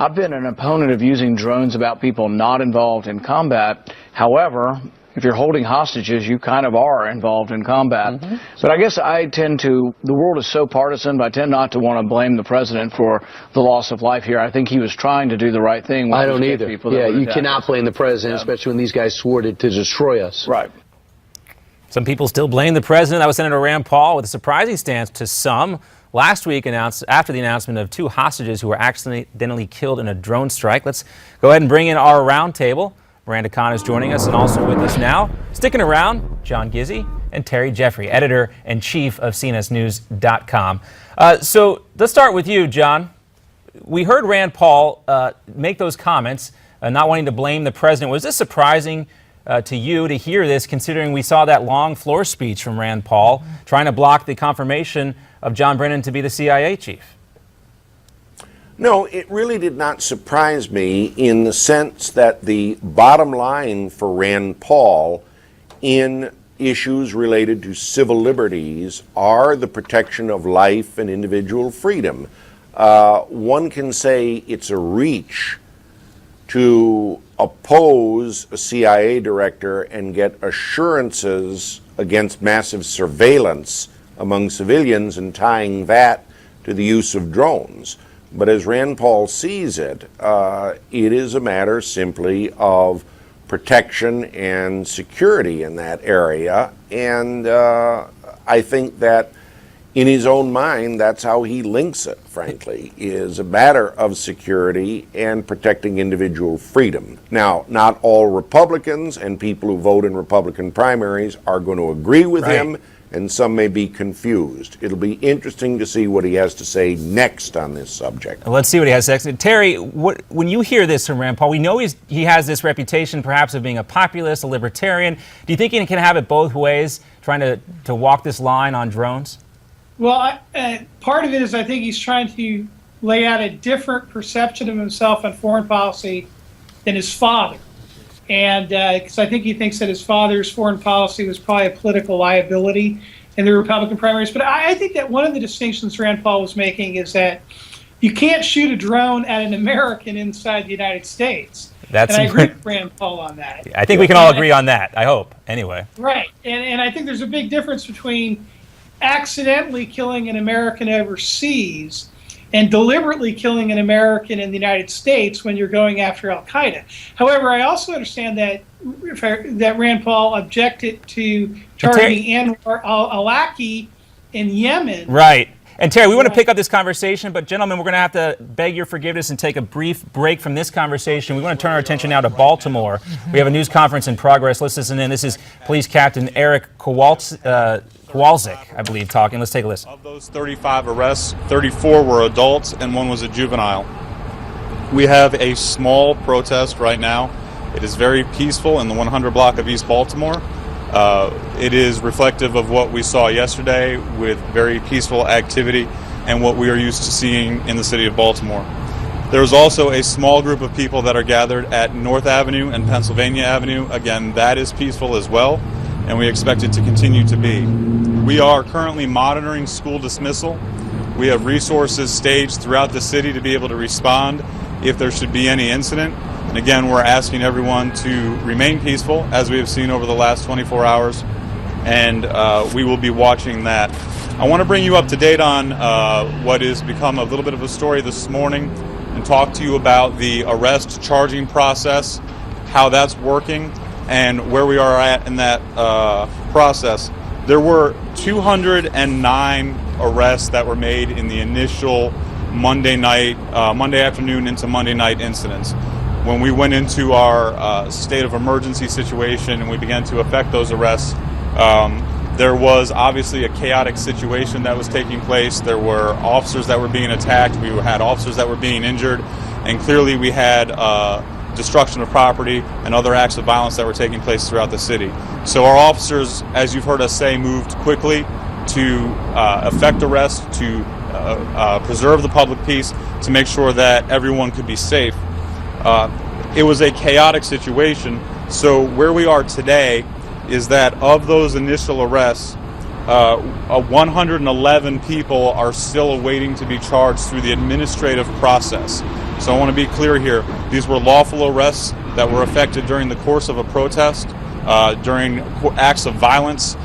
I've been an opponent of using drones about people not involved in combat. However, if you're holding hostages, you kind of are involved in combat. But I guess the world is so partisan, but I tend not to want to blame the president for the loss of life here. I think he was trying to do the right thing. I don't either. Yeah, you cannot blame the president, especially when these guys swore to destroy us. Right. Some people still blame the president. That was Senator Rand Paul with a surprising stance to some. Last week, after the announcement of 2 hostages who were accidentally killed in a drone strike. Let's go ahead and bring in our roundtable. Miranda Khan is joining us, and also with us now, sticking around, John Gizzi and Terry Jeffrey, editor-in-chief of cnsnews.com. So let's start with you, John. We heard Rand Paul make those comments, not wanting to blame the president. Was this surprising to you to hear this, considering we saw that long floor speech from Rand Paul trying to block the confirmation of John Brennan to be the CIA chief? No, it really did not surprise me in the sense that the bottom line for Rand Paul in issues related to civil liberties are the protection of life and individual freedom. One can say it's a reach to oppose a CIA director and get assurances against massive surveillance among civilians and tying that to the use of drones. But as Rand Paul sees it, it is a matter simply of protection and security in that area. And I think that in his own mind, that's how he links it, frankly, is a matter of security and protecting individual freedom. Now, not all Republicans and people who vote in Republican primaries are going to agree with him, and some may be confused. It'll be interesting to see what he has to say next on this subject. Let's see what he has next. Terry, when you hear this from Rand Paul, we know he has this reputation perhaps of being a populist, a libertarian. Do you think he can have it both ways, trying to walk this line on drones? Well, part of it is I think he's trying to lay out a different perception of himself on foreign policy than his father. And because I think he thinks that his father's foreign policy was probably a political liability in the Republican primaries. But I think that one of the distinctions Rand Paul was making is that you can't shoot a drone at an American inside the United States. And I agree with Rand Paul on that. I think we can all agree on that, I hope, anyway. Right. And I think there's a big difference between accidentally killing an American overseas and deliberately killing an American in the United States when you're going after al-Qaeda. However, I also understand that Rand Paul objected to targeting Anwar al-Awlaki in Yemen. Right. And Terry, we want to pick up this conversation, but gentlemen, we're going to have to beg your forgiveness and take a brief break from this conversation. We want to turn our attention now to Baltimore. We have a news conference in progress. Let's listen in. This is Police Captain Eric Kowalczyk, I believe, talking. Let's take a listen. Of those 35 arrests, 34 were adults and 1 was a juvenile. We have a small protest right now. It is very peaceful in the 100 block of East Baltimore. It is reflective of what we saw yesterday with very peaceful activity and what we are used to seeing in the city of Baltimore. There is also a small group of people that are gathered at North Avenue and Pennsylvania Avenue. Again, that is peaceful as well, and we expect it to continue to be. We are currently monitoring school dismissal. We have resources staged throughout the city to be able to respond if there should be any incident. And again, we're asking everyone to remain peaceful, as we have seen over the last 24 hours, and we will be watching that. I want to bring you up to date on what has become a little bit of a story this morning and talk to you about the arrest charging process, how that's working, and where we are at in that process. There were 209 arrests that were made in the initial Monday afternoon into Monday night incidents. When we went into our state of emergency situation and we began to effect those arrests, there was obviously a chaotic situation that was taking place. There were officers that were being attacked. We had officers that were being injured. And clearly we had destruction of property and other acts of violence that were taking place throughout the city. So our officers, as you've heard us say, moved quickly to effect arrests, to preserve the public peace, to make sure that everyone could be safe. It was a chaotic situation, so where we are today is that of those initial arrests, 111 people are still awaiting to be charged through the administrative process. So I want to be clear here. These were lawful arrests that were effected during the course of a protest, during acts of violence,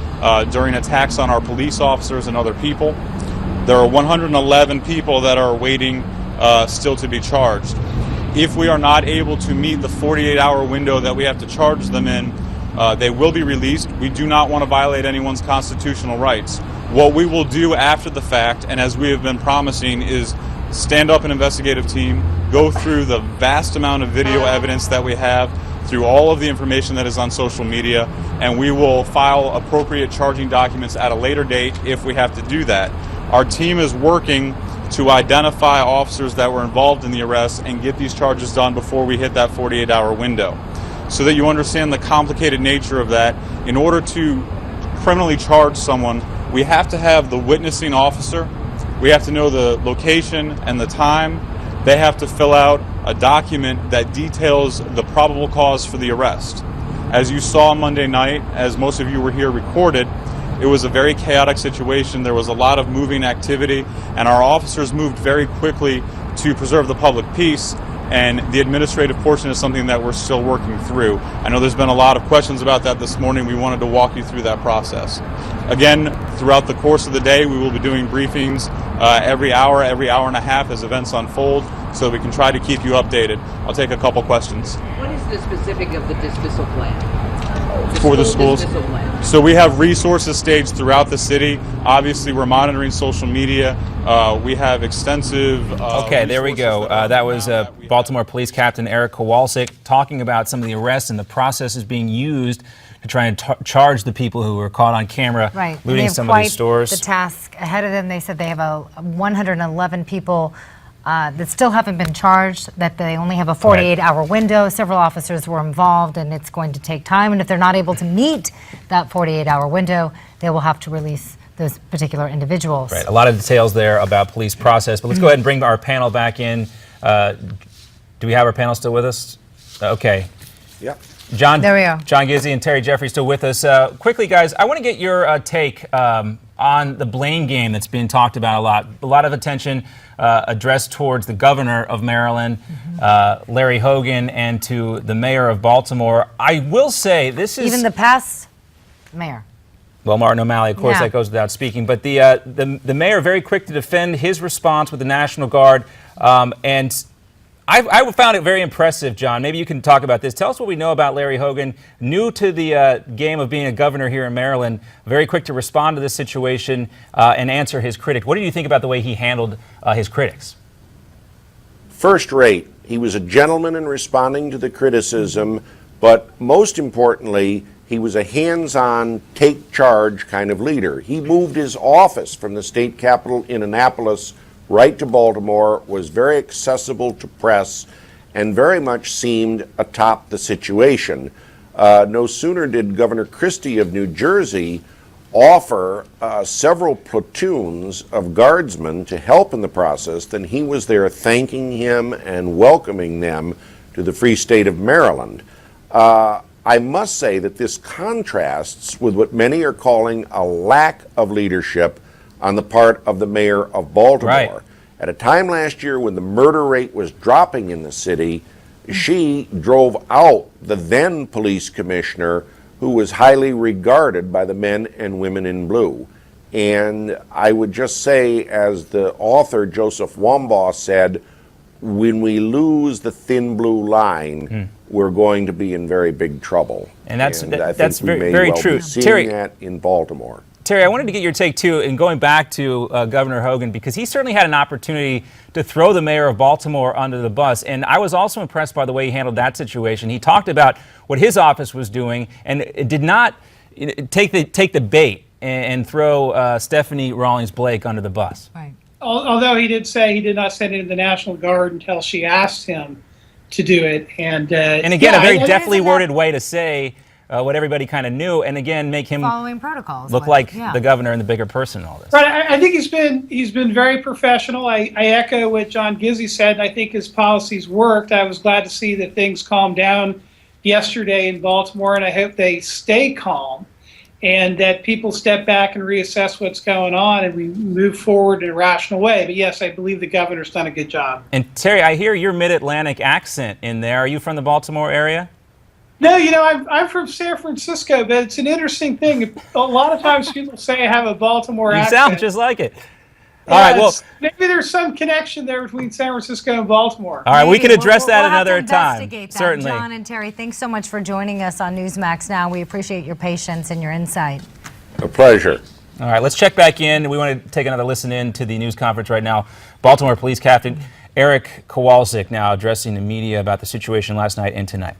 during attacks on our police officers and other people. There are 111 people that are waiting still to be charged. If we are not able to meet the 48-hour window that we have to charge them in, they will be released. We do not want to violate anyone's constitutional rights. What we will do after the fact, and as we have been promising, is stand up an investigative team, go through the vast amount of video evidence that we have, through all of the information that is on social media, and we will file appropriate charging documents at a later date if we have to do that. Our team is working to identify officers that were involved in the arrest and get these charges done before we hit that 48-hour window. So that you understand the complicated nature of that, in order to criminally charge someone, we have to have the witnessing officer, we have to know the location and the time. They have to fill out a document that details the probable cause for the arrest. As you saw Monday night, as most of you were here recorded, it was a very chaotic situation. There was a lot of moving activity, and our officers moved very quickly to preserve the public peace, and the administrative portion is something that we're still working through. I know there's been a lot of questions about that this morning. We wanted to walk you through that process. Again, throughout the course of the day, we will be doing briefings every hour and a half as events unfold, so we can try to keep you updated. I'll take a couple questions. What is the specific of the dismissal plan? For the schools. So we have resources staged throughout the city. Obviously, we're monitoring social media. We have extensive. Okay, there we go. That was Baltimore Police Captain Eric Kowalczyk talking about some of the arrests and the processes being used to try and charge the people who were caught on camera looting some of these stores. The task ahead of them. They said they have 111 people that still haven't been charged, that they only have a 48-hour window. Several officers were involved, and it's going to take time. And if they're not able to meet that 48-hour window, they will have to release those particular individuals. Right. A lot of details there about police process. But let's go ahead and bring our panel back in. Do we have our panel still with us? Okay. Yep. John, there we are. John Gizzi and Terry Jeffrey still with us. Quickly, guys, I want to get your take on the blame game that's being talked about a lot. A lot of attention addressed towards the governor of Maryland, Larry Hogan, and to the mayor of Baltimore. I will say this is... Even the past mayor. Well, Martin O'Malley, of course, that goes without speaking. But the mayor very quick to defend his response with the National Guard. And I found it very impressive, John. Maybe you can talk about this. Tell us what we know about Larry Hogan, new to the game of being a governor here in Maryland, very quick to respond to this situation and answer his critic. What do you think about the way he handled his critics? First rate. He was a gentleman in responding to the criticism, but most importantly, he was a hands-on, take charge kind of leader. He moved his office from the state capitol in Annapolis right to Baltimore, was very accessible to press, and very much seemed atop the situation. No sooner did Governor Christie of New Jersey offer several platoons of guardsmen to help in the process than he was there thanking him and welcoming them to the free state of Maryland. I must say that this contrasts with what many are calling a lack of leadership on the part of the mayor of Baltimore. Right. At a time last year when the murder rate was dropping in the city, she drove out the then police commissioner, who was highly regarded by the men and women in blue. And I would just say, as the author Joseph Wambaugh said, when we lose the thin blue line, we're going to be in very big trouble. And that's very well true. Seeing Terry, that in Baltimore. Terry, I wanted to get your take too, and going back to Governor Hogan, because he certainly had an opportunity to throw the mayor of Baltimore under the bus. And I was also impressed by the way he handled that situation. He talked about what his office was doing, and it did not take the bait and throw Stephanie Rawlings Blake under the bus. Right. Although he did say he did not send it to the National Guard until she asked him to do it. And again, a very deftly worded way to say what everybody kind of knew, and again, make him following protocols, look like the governor and the bigger person in all this. But I think he's been very professional. I echo what John Gizzi said, and I think his policies worked. I was glad to see that things calmed down yesterday in Baltimore, and I hope they stay calm. and that people step back and reassess what's going on, and we move forward in a rational way. But yes, I believe the governor's done a good job. And Terry, I hear your mid-Atlantic accent in there. Are you from the Baltimore area? No, you know, I'm from San Francisco, but it's an interesting thing. A lot of times people say I have a Baltimore accent. You sound just like it. All right, well, maybe there's some connection there between San Francisco and Baltimore. All right, we can address that we'll another have to time. investigate that. Certainly. John and Terry, thanks so much for joining us on Newsmax Now. We appreciate your patience and your insight. A pleasure. All right, let's check back in. We want to take another listen in to the news conference right now. Baltimore Police Captain Eric Kowalczyk now addressing the media about the situation last night and tonight.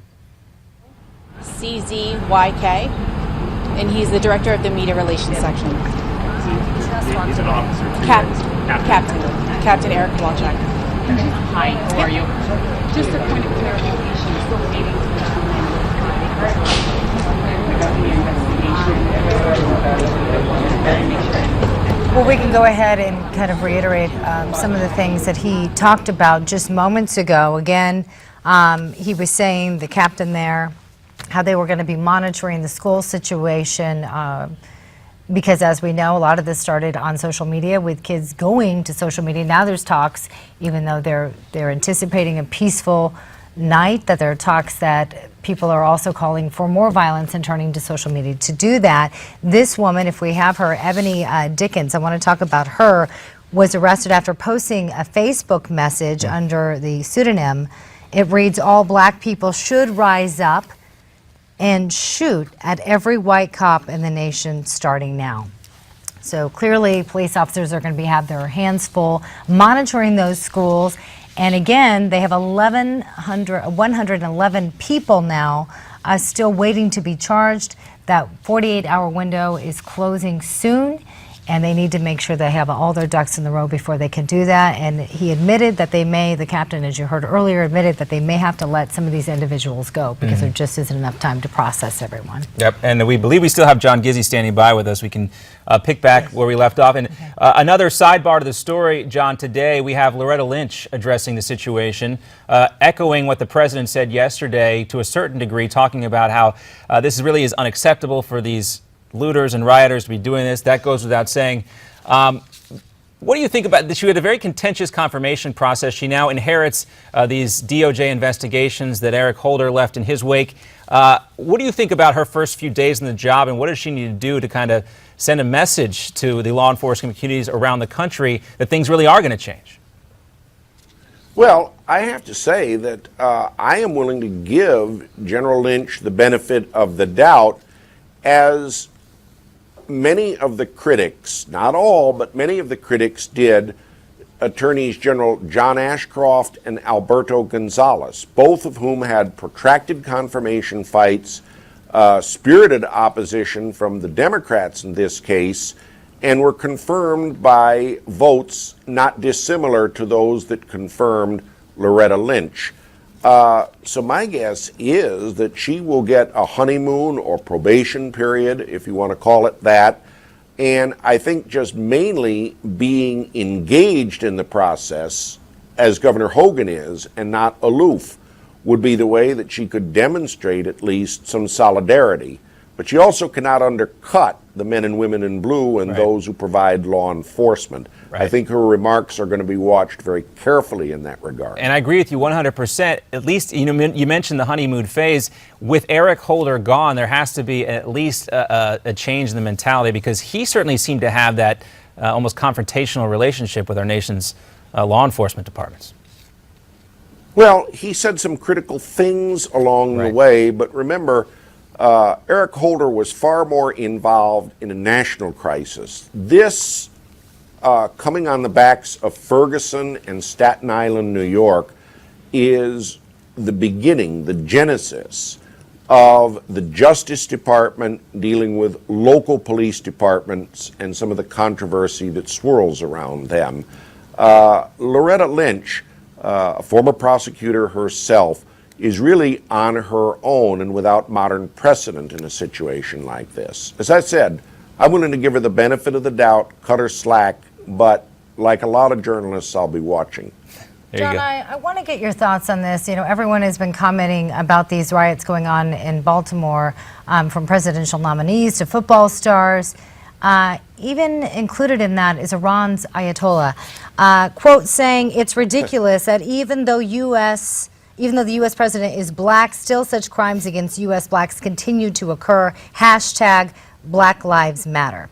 CZYK, and he's the director of the media relations section. He's an officer. Captain Eric Kowalczyk. Hi, how are you? Just a point of clarification. Still waiting Well, we can go ahead and kind of reiterate some of the things that he talked about just moments ago. Again, he was saying, the captain there, how they were going to be monitoring the school situation because, as we know, a lot of this started on social media with kids going to social media. Now there's talks, even though they're anticipating a peaceful night, that there are talks that people are also calling for more violence and turning to social media to do that. This woman, if we have her, Ebony Dickens, I want to talk about her, was arrested after posting a Facebook message under the pseudonym. It reads, "All black people should rise up and shoot at every white cop in the nation starting now." So clearly police officers are going to have their hands full monitoring those schools. And again, they have 111 people now still waiting to be charged. That 48-hour window is closing soon, and they need to make sure they have all their ducks in the row before they can do that. And he admitted that the captain, as you heard earlier, admitted that they may have to let some of these individuals go because there just isn't enough time to process everyone. Yep, and we believe we still have John Gizzi standing by with us. We can pick back where we left off. And another sidebar to the story, John, today we have Loretta Lynch addressing the situation, echoing what the president said yesterday to a certain degree, talking about how this really is unacceptable for these looters and rioters to be doing this. That goes without saying. What do you think about this? She had a very contentious confirmation process. She now inherits these DOJ investigations that Eric Holder left in his wake. What do you think about her first few days in the job, and what does she need to do to kind of send a message to the law enforcement communities around the country that things really are going to change? Well, I have to say that I am willing to give General Lynch the benefit of the doubt, as many of the critics, not all, but many of the critics did, Attorneys General John Ashcroft and Alberto Gonzales, both of whom had protracted confirmation fights, spirited opposition from the Democrats in this case, and were confirmed by votes not dissimilar to those that confirmed Loretta Lynch. So my guess is that she will get a honeymoon or probation period, if you want to call it that. And I think just mainly being engaged in the process, as Governor Hogan is, and not aloof, would be the way that she could demonstrate at least some solidarity. But she also cannot undercut the men and women in blue and those who provide law enforcement. I think her remarks are going to be watched very carefully in that regard. And I agree with you 100%. At least, you mentioned the honeymoon phase. With Eric Holder gone, there has to be at least a change in the mentality, because he certainly seemed to have that almost confrontational relationship with our nation's law enforcement departments. Well, he said some critical things along the way, but remember, Eric Holder was far more involved in a national crisis. This, coming on the backs of Ferguson and Staten Island, New York, is the beginning, the genesis of the Justice Department dealing with local police departments and some of the controversy that swirls around them. Loretta Lynch, a former prosecutor herself, is really on her own and without modern precedent in a situation like this. As I said, I'm willing to give her the benefit of the doubt, cut her slack, but like a lot of journalists, I'll be watching. There you John, go. I want to get your thoughts on this. You know, everyone has been commenting about these riots going on in Baltimore, from presidential nominees to football stars. Even included in that is Iran's Ayatollah, quote, saying it's ridiculous that even though the U.S. president is black, still such crimes against U.S. blacks continue to occur. Hashtag Black Lives Matter.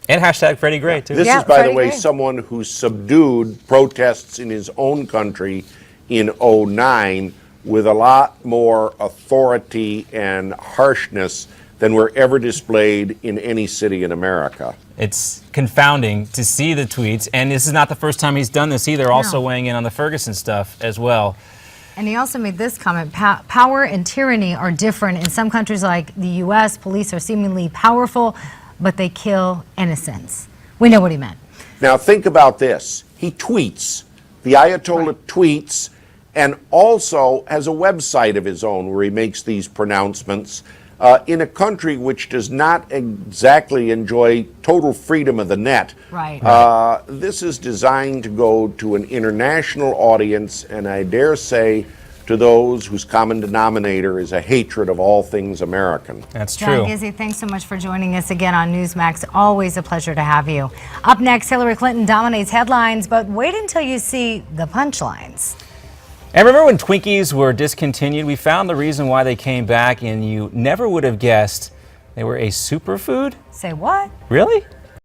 And hashtag Freddie Gray, too. This Yeah, is, by Freddie the way, Gray. someone who subdued protests in his own country in '09 with a lot more authority and harshness than were ever displayed in any city in America. It's confounding to see the tweets, and this is not the first time he's done this either, also weighing in on the Ferguson stuff as well. And he also made this comment, power and tyranny are different. In some countries like the U.S., police are seemingly powerful, but they kill innocents. We know what he meant. Now think about this. He tweets. The Ayatollah tweets and also has a website of his own where he makes these pronouncements in a country which does not exactly enjoy total freedom of the net. Right. This is designed to go to an international audience, and I dare say to those whose common denominator is a hatred of all things American. That's John true. Gizzi, thanks so much for joining us again on Newsmax. Always a pleasure to have you. Up next, Hillary Clinton dominates headlines, but wait until you see the punchlines. And remember when Twinkies were discontinued? We found the reason why they came back, and you never would have guessed they were a superfood. Say what? Really?